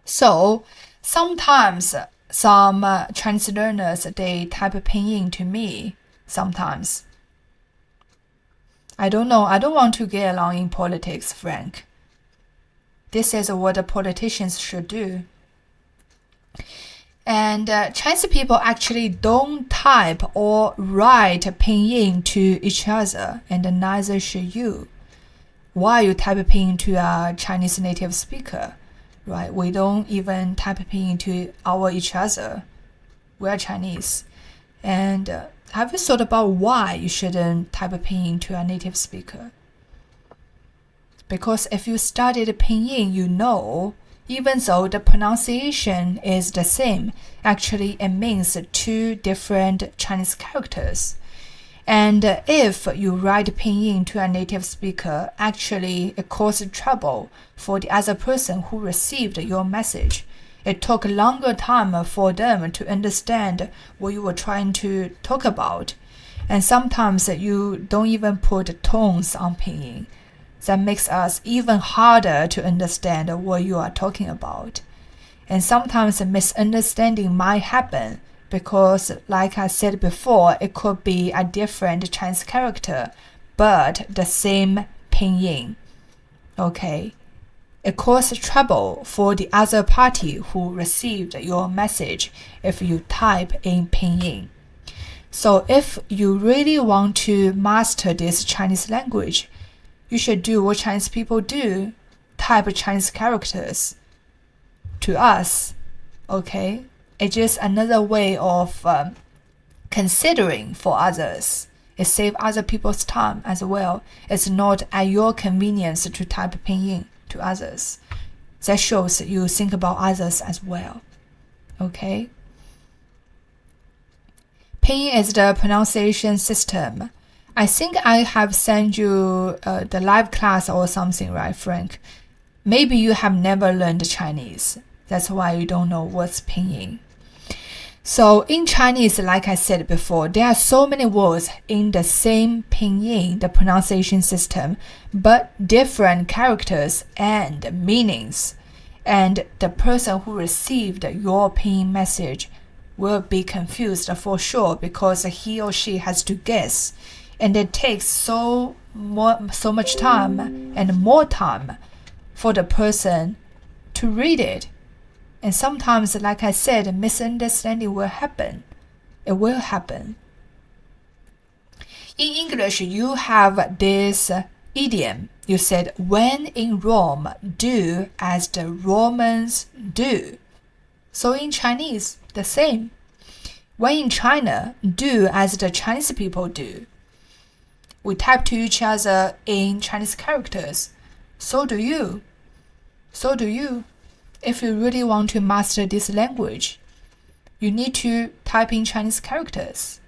So sometimes some Chinese learners, they type pinyin to me sometimes. I don't know. I don't want to get along in politics, Frank. This is what the politicians should do. And Chinese people actually don't type or write pinyin to each other, and neither should you. Why you type pinyin to a Chinese native speaker, right? We don't even type pinyin to each other. We are Chinese. And have you thought about why you shouldn't type pinyin to a native speaker? Because if you studied pinyin, you know, even though the pronunciation is the same, actually it means two different Chinese characters. And if you write pinyin to a native speaker, actually it causes trouble for the other person who received your message. It took a longer time for them to understand what you were trying to talk about. And sometimes you don't even put tones on pinyin. That makes us even harder to understand what you are talking about. And sometimes a misunderstanding might happen because, like I said before, it could be a different Chinese character, but the same pinyin. Okay? It causes trouble for the other party who received your message if you type in pinyin. So if you really want to master this Chinese language, you should do what Chinese people do, type Chinese characters to us, okay? It's just another way of considering for others. It saves other people's time as well. It's not at your convenience to type pinyin to others. That shows you think about others as well, okay? Pinyin is the pronunciation system. I think I have sent you the live class or something, right, Frank? Maybe you have never learned Chinese. That's why you don't know what's pinyin. So in Chinese, like I said before, there are so many words in the same pinyin, the pronunciation system, but different characters and meanings. And the person who received your pinyin message will be confused for sure because he or she has to guess. And it takes so much time and more time for the person to read it. And sometimes, like I said, a misunderstanding will happen. It will happen. In English, you have this idiom. You said, when in Rome, do as the Romans do. So in Chinese, the same. When in China, do as the Chinese people do. We type to each other in Chinese characters. So do you. So do you. If you really want to master this language, you need to type in Chinese characters.